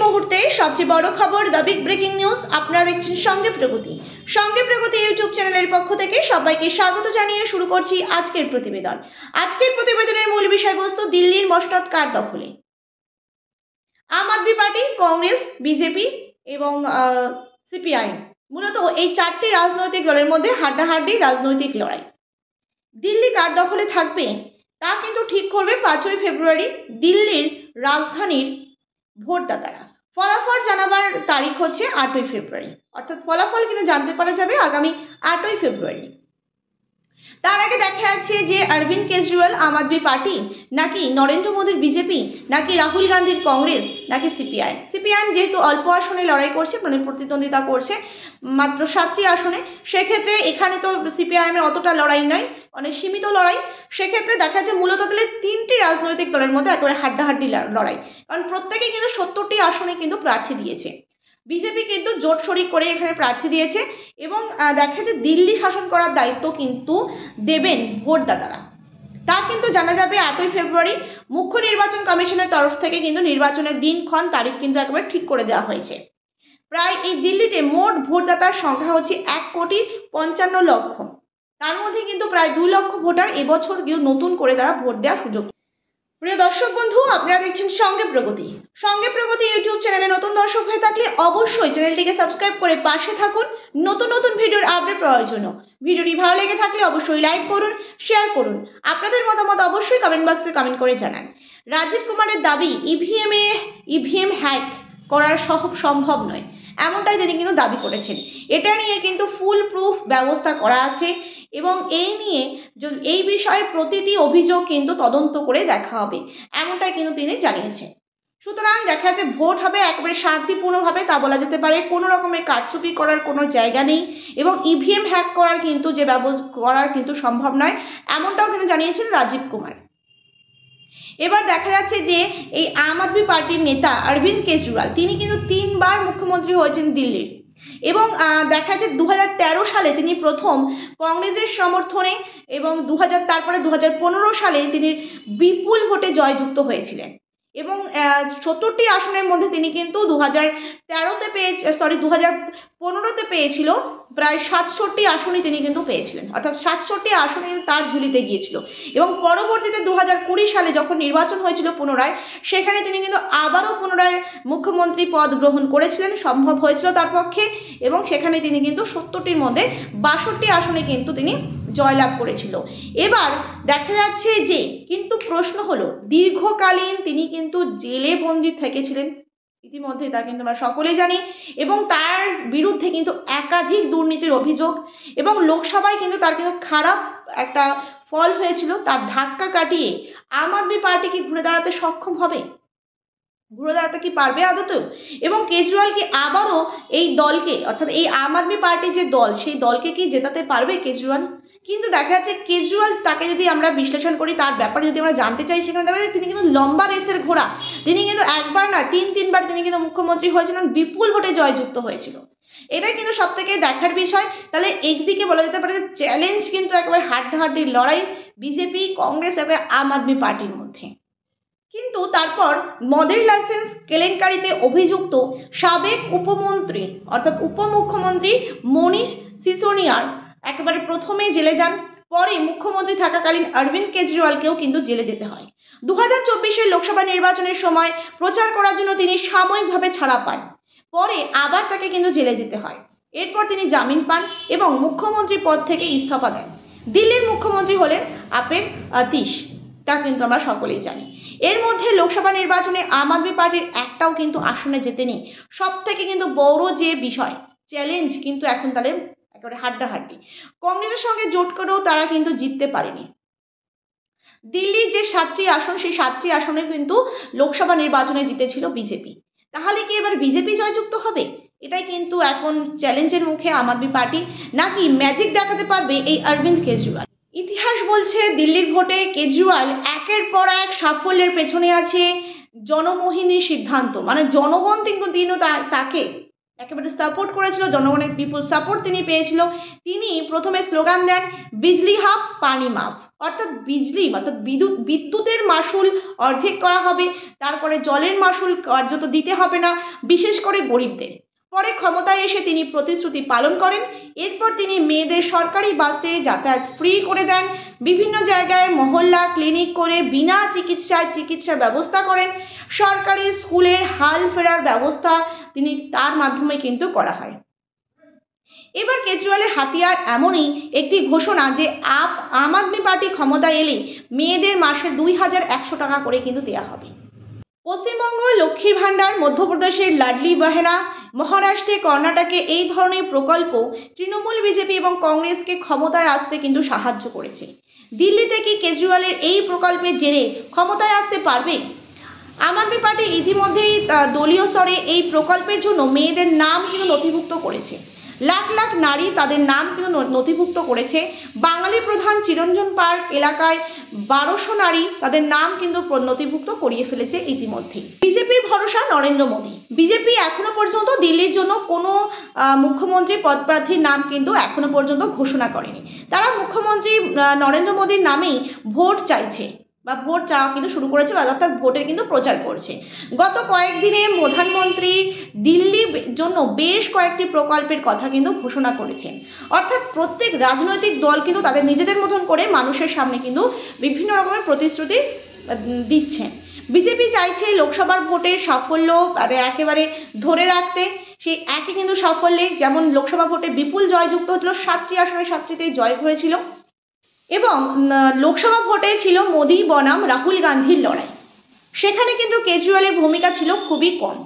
মুহূর্তে সবচেয়ে বড় খবর, দ্য বিগ ব্রেকিং নিউজ। আপনারা দেখছেন সঙ্গে প্রগতি। সঙ্গে প্রগতি ইউটিউব চ্যানেলের পক্ষ থেকে সবাইকে স্বাগত জানিয়ে শুরু করছি আজকের প্রতিবেদন। আজকের প্রতিবেদনের মূল বিষয়বস্তু, দিল্লির মসনদ কার দখলে। আম আদমি পার্টি, কংগ্রেস, বিজেপি এবং সিপিআইএম, মূলত এই চারটি রাজনৈতিক দলের মধ্যে হাড্ডাহাড্ডি রাজনৈতিক লড়াই। দিল্লি কার দখলে থাকবে তা কিন্তু ঠিক করবে 5ই ফেব্রুয়ারি দিল্লির রাজধানীর ভোটদাতারা। ফলাফল জানাবার তারিখ হচ্ছে 8ই ফেব্রুয়ারি, অর্থাৎ ফলাফল কিন্তু জানতে পারা যাবে আগামী 8ই ফেব্রুয়ারি। তার আগে দেখা যাচ্ছে যে অরবিন্দ কেজরিওয়াল আম আদমি পার্টি, নাকি নরেন্দ্র মোদীর বিজেপি, নাকি রাহুল গান্ধীর কংগ্রেস, নাকি সিপিআইএম যেহেতু অল্প আসনে লড়াই করছে, মানে প্রতিদ্বন্দ্বিতা করছে মাত্র 7টি আসনে, সেক্ষেত্রে এখানে তো সিপিআইএম এর অতটা লড়াই নয়, অনেক সীমিত লড়াই। সেক্ষেত্রে দেখা যাচ্ছে মূলত তাহলে 3টি রাজনৈতিক দলের মধ্যে একেবারে হাড্ডাহাড্ডি লড়াই, কারণ প্রত্যেকেই কিন্তু 70টি আসনে কিন্তু প্রার্থী দিয়েছে। বিজেপি কিন্তু জোট শরিক করে এখানে প্রার্থী দিয়েছে এবং দেখা যাচ্ছে দিল্লি শাসন করার দায়িত্ব কিন্তু দেবেন ভোটদাতারা। তা কিন্তু জানা যাবে 8ই ফেব্রুয়ারি। মুখ্য নির্বাচন কমিশনের তরফ থেকে কিন্তু নির্বাচনের দিনক্ষণ তারিখ কিন্তু একেবারে ঠিক করে দেওয়া হয়েছে। প্রায় এই দিল্লিতে মোট ভোটদাতার সংখ্যা হচ্ছে 1,55,00,000। তার মধ্যে কিন্তু প্রায় 2 লক্ষ ভোটার এবছর কিন্তু নতুন করে তারা ভোট দেওয়ার সুযোগ। প্রিয় দর্শক বন্ধু, আপনারা দেখছেন সঙ্গে প্রগতি। সঙ্গে প্রগতি ইউটিউব চ্যানেলে নতুন দর্শক হয়ে থাকলে অবশ্যই চ্যানেলটিকে সাবস্ক্রাইব করে পাশে থাকুন নতুন নতুন ভিডিওর আপডেট পাওয়ার জন্য। ভিডিওটি ভালো লেগে থাকলে অবশ্যই লাইক করুন, শেয়ার করুন, আপনাদের মতামত অবশ্যই কমেন্ট বক্সে কমেন্ট করে জানান। রাজীব কুমারের দাবি ইভিএম হ্যাক করার সম্ভব নয়, এমনটাই তিনি কিন্তু দাবি করেছেন। এটা নিয়ে কিন্তু ফুল প্রুফ ব্যবস্থা করা আছে এবং এই বিষয়ে প্রতিটি অভিযোগ কিন্তু তদন্ত করে দেখা হবে, এমনটাই কিন্তু তিনি জানিয়েছেন। সুতরাং দেখা যাচ্ছে ভোট হবে একেবারে শান্তিপূর্ণভাবে, তা বলা যেতে পারে। কোনো রকমের কারচুপি করার কোনো জায়গা নেই এবং ইভিএম হ্যাক করার কিন্তু করার কিন্তু সম্ভব নয়, এমনটাও কিন্তু জানিয়েছেন রাজীব কুমার। এবার দেখা যাচ্ছে যে এই আম আদমি পার্টির নেতা অরবিন্দ কেজরিওয়াল, তিনি কিন্তু 3 বার মুখ্যমন্ত্রী হয়েছেন দিল্লির এবং দেখা যাচ্ছে 2013 সালে তিনি প্রথম কংগ্রেসের সমর্থনে এবং তারপরে 2015 সালে তিনি বিপুল ভোটে জয়যুক্ত হয়েছিলেন এবং 70টি আসনের মধ্যে তিনি কিন্তু 2015তে পেয়েছিল প্রায় 67টি আসনই তিনি কিন্তু পেয়েছিলেন, অর্থাৎ 67টি আসনে তার ঝুলিতে গিয়েছিল এবং পরবর্তীতে 2020 সালে যখন নির্বাচন হয়েছিল পুনরায়, সেখানে তিনি কিন্তু আবারও পুনরায় মুখ্যমন্ত্রী পদ গ্রহণ করেছিলেন, সম্ভব হয়েছিল তার পক্ষে এবং সেখানে তিনি কিন্তু 70টির মধ্যে 62টি আসনে কিন্তু তিনি জয়লাভ করেছিল। এবার দেখা যাচ্ছে যে কিন্তু প্রশ্ন হলো, দীর্ঘকালীন তিনি কিন্তু জেলে বন্দী থেকেছিলেন ইতিমধ্যে, তা কিন্তু আমরা সকলেই জানি এবং তার বিরুদ্ধে কিন্তু একাধিক দুর্নীতির অভিযোগ এবং লোকসভায় কিন্তু তার কিন্তু খারাপ একটা ফল হয়েছিল। তার ধাক্কা কাটিয়ে আম আদমি পার্টি কি ঘুরে দাঁড়াতে সক্ষম হবে? ঘুরে দাঁড়াতে কি পারবে আদতেও? এবং কেজরিওয়াল কি আবারও এই দলকে, অর্থাৎ এই আম আদমি পার্টির যে দল, সেই দলকে কি জেতাতে পারবে কেজরিওয়াল? কিন্তু দেখা যাচ্ছে কেজরিওয়াল, তাকে যদি আমরা বিশ্লেষণ করি, তার ব্যাপারে যদি আমরা জানতে চাই, সেখানে দেখা যায় তিনি কিন্তু লম্বা রেসের ঘোড়া। তিনি কিন্তু একবার না 3-3বার তিনি কিন্তু মুখ্যমন্ত্রী হয়েছিলেন, বিপুল ভোটে জয়যুক্ত হয়েছিল। এটাই কিন্তু সব থেকে দেখার বিষয়। তাহলে একদিকে বলা যেতে পারে যে চ্যালেঞ্জ কিন্তু একেবারে হাড্ডাহাড্ডির লড়াই বিজেপি, কংগ্রেস এবং আম আদমি পার্টির মধ্যে। কিন্তু তারপর মদের লাইসেন্স কেলেঙ্কারিতে অভিযুক্ত সাবেক উপমন্ত্রী, অর্থাৎ উপমুখ্যমন্ত্রী মনীষ সিসোদিয়ার একেবারে প্রথমেই জেলে যান। পরে মুখ্যমন্ত্রী থাকাকালীন অরবিন্দ কেজরিওয়ালকেও কিন্তু জেলে যেতে হয়। 2024 লোকসভা নির্বাচনের সময় প্রচার করার জন্য তিনি সাময়িকভাবে ছাড়া পান, পরে আবার তাকে কিন্তু জেলে যেতে হয়। এরপর তিনি জামিন পান এবং মুখ্যমন্ত্রী পদ থেকে ইস্তফা দেন। দিল্লির মুখ্যমন্ত্রী হলেন আপের আতিশ, তা কিন্তু আমরা সকলেই জানি। এর মধ্যে লোকসভা নির্বাচনে আম আদমি পার্টির একটাও কিন্তু আসনে যেতে নেই। সব থেকে কিন্তু বড় যে বিষয়, চ্যালেঞ্জ কিন্তু এখন তাহলে একেবারে হাড্ডাহাড্ডি। কংগ্রেসের সঙ্গে জোট করেও তারা কিন্তু জিততে পারেনি। দিল্লির যে 7টি আসন, সেই 7টি আসনে কিন্তু লোকসভা নির্বাচনে জিতেছিল বিজেপি। তাহলে কি এবার বিজেপি জয়যুক্ত হবে? এটাই কিন্তু এখন চ্যালেঞ্জের মুখে আম আদমি পার্টি, নাকি ম্যাজিক দেখাতে পারবে এই অরবিন্দ কেজরিওয়াল? ইতিহাস বলছে দিল্লির ভোটে কেজরিওয়াল একের পর এক সাফল্যের পেছনে আছে জনমোহিনীর সিদ্ধান্ত, মানে জনগণ কিন্তু তাকে একেবারে সাপোর্ট করেছিল, জনগণের পিপুল সাপোর্ট তিনি পেয়েছিল। তিনি প্রথমে স্লোগান দেন বিজলি হাফ পানি মাফ, অর্থাৎ বিদ্যুতের মাসুল অর্ধেক করা হবে, তারপরে জলের মাসুল কার্যত দিতে হবে না, বিশেষ করে গরিবদের। পরে ক্ষমতায় এসে তিনি প্রতিশ্রুতি পালন করেন। এরপর তিনি মেয়েদের সরকারি বাসে যাতায়াত ফ্রি করে দেন, বিভিন্ন জায়গায় মহল্লা ক্লিনিক করে বিনা চিকিৎসার ব্যবস্থা করেন, সরকারি স্কুলের হাল ফেরার ব্যবস্থা তিনি তার মাধ্যমে কিন্তু করা হয়। এবার কেজরিওয়ালের হাতিয়ার এমনই একটি ঘোষণা যে আম আদমি পার্টি ক্ষমতায় এলে মেয়েদের মাসে 2100 টাকা করে কিন্তু দেওয়া হবে। পশ্চিমবঙ্গ লক্ষ্মীর ভাণ্ডার, মধ্যপ্রদেশের লাডলি বাহেনা, মহারাষ্ট্রে কর্ণাটকে এই ধরনের প্রকল্প তৃণমূল, বিজেপি এবং কংগ্রেসকে ক্ষমতায় আসতে কিন্তু সাহায্য করেছে। দিল্লিতে কি কেজরিওয়ালের এই প্রকল্পের জেরে ক্ষমতায় আসতে পারবে? আম আদমি পার্টি ইতিমধ্যেই দলীয় স্তরে এই প্রকল্পের জন্য মেয়েদের নাম কিন্তু নথিভুক্ত করেছে। লাখ লাখ নারী তাদের নাম কিন্তু নথিভুক্ত করেছে। বাঙালি প্রধান চিরঞ্জন পার্ক এলাকায় 1200 নারী তাদের নাম কিন্তু নথিভুক্ত করিয়ে ফেলেছে ইতিমধ্যেই। বিজেপির ভরসা নরেন্দ্র মোদী। বিজেপি এখনো পর্যন্ত দিল্লির জন্য কোনো মুখ্যমন্ত্রী পদপ্রার্থীর নাম কিন্তু এখনো পর্যন্ত ঘোষণা করেনি। তারা মুখ্যমন্ত্রী নরেন্দ্র মোদীর নামেই ভোট চাইছে বা ভোট চাওয়া কিন্তু শুরু করেছে, অর্থাৎ ভোটের কিন্তু প্রচার করছে। গত কয়েকদিনে প্রধানমন্ত্রী দিল্লির জন্য বেশ কয়েকটি প্রকল্পের কথা কিন্তু ঘোষণা করেছেন। অর্থাৎ প্রত্যেক রাজনৈতিক দল কিন্তু তাদের নিজেদের মতন করে মানুষের সামনে কিন্তু বিভিন্ন রকমের প্রতিশ্রুতি দিচ্ছেন। বিজেপি চাইছে লোকসভার ভোটের সাফল্য একেবারে ধরে রাখতে। সেই একই কিন্তু সাফল্যে, যেমন লোকসভা ভোটে বিপুল জয়যুক্ত হচ্ছিল, 7টি আসনে 7টিতেই জয় হয়েছিল এবং লোকসভা ভোটে ছিল মোদি বনাম রাহুল গান্ধীর লড়াই। সেখানে কিন্তু কেজরিওয়ালের ভূমিকা ছিল খুবই কম।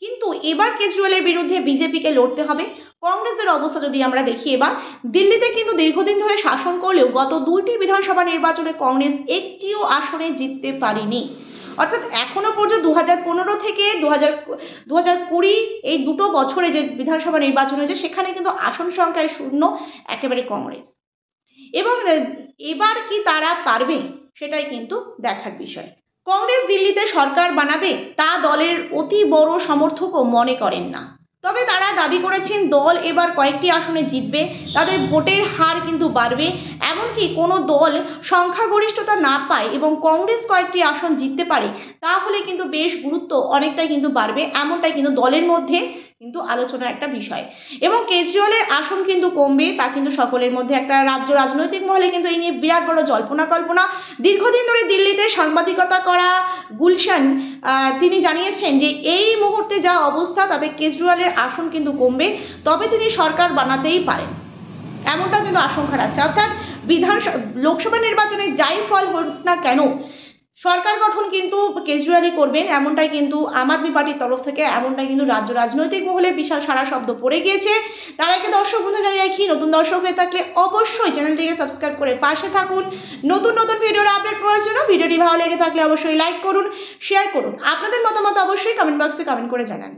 কিন্তু এবার কেজরিওয়ালের বিরুদ্ধে বিজেপিকে লড়তে হবে। কংগ্রেসের অবস্থা যদি আমরা দেখি, এবার দিল্লিতে কিন্তু দীর্ঘদিন ধরে শাসন করলেও গত 2টি বিধানসভা নির্বাচনে কংগ্রেস একটিও আসনে জিততে পারেনি। অর্থাৎ এখনো পর্যন্ত 2015 থেকে 2020 এই দুটো বছরে যে বিধানসভা নির্বাচন হয়েছে সেখানে কিন্তু আসন সংখ্যায় শূন্য একেবারে কংগ্রেস। এবং এবার কি তারা পারবে সেটাই কিন্তু দেখার বিষয়। কংগ্রেস দিল্লিতে সরকার বানাবে তা দলের অতি বড় সমর্থকও মনে করেন না। তবে তারা দাবি করেছেন দল এবার কয়েকটি আসনে জিতবে, তাদের ভোটের হার কিন্তু বাড়বে। এমনকি কোনো দল সংখ্যাগরিষ্ঠতা না পায় এবং কংগ্রেস কয়েকটি আসন জিততে পারে, তাহলে কিন্তু বেশ গুরুত্ব অনেকটাই কিন্তু বাড়বে, এমনটাই কিন্তু দলের মধ্যে কিন্তু আলোচনার একটা বিষয়। এবং কেজরিওয়ালের আসন কিন্তু কমবে, তা কিন্তু সকলের মধ্যে একটা রাজ্য রাজনৈতিক মহলে কিন্তু এই নিয়ে বিরাট বড় জল্পনা কল্পনা। দীর্ঘদিন ধরে দিল্লিতে সাংবাদিকতা করা গুলশান তিনি জানিয়েছেন যে এই মুহূর্তে যা অবস্থা তাতে কেজরিওয়ালের আসন কিন্তু কমবে, তবে তিনি সরকার বানাতেই পারেন, এমনটা কিন্তু আশঙ্কা রাখছে। অর্থাৎ লোকসভা নির্বাচনে যাই ফল হোক না কেন সরকার গঠন কিন্তু কেজরিওয়ালই করবেন, এমনটাই কিন্তু আম আদমি পার্টির তরফ থেকে এমনটাই কিন্তু রাজ্য রাজনৈতিক মহলে বিশাল সারা শব্দ পড়ে গিয়েছে। তার আগে দর্শক বন্ধু জানিয়ে রাখি, নতুন দর্শক হয়ে থাকলে অবশ্যই চ্যানেলটিকে সাবস্ক্রাইব করে পাশে থাকুন। নতুন নতুন ভিডিওর আপডেট পাওয়ার জন্য ভিডিওটি ভালো লেগে থাকলে অবশ্যই লাইক করুন, শেয়ার করুন। আপনাদের মতামত অবশ্যই কমেন্ট বক্সে কমেন্ট করে জানান।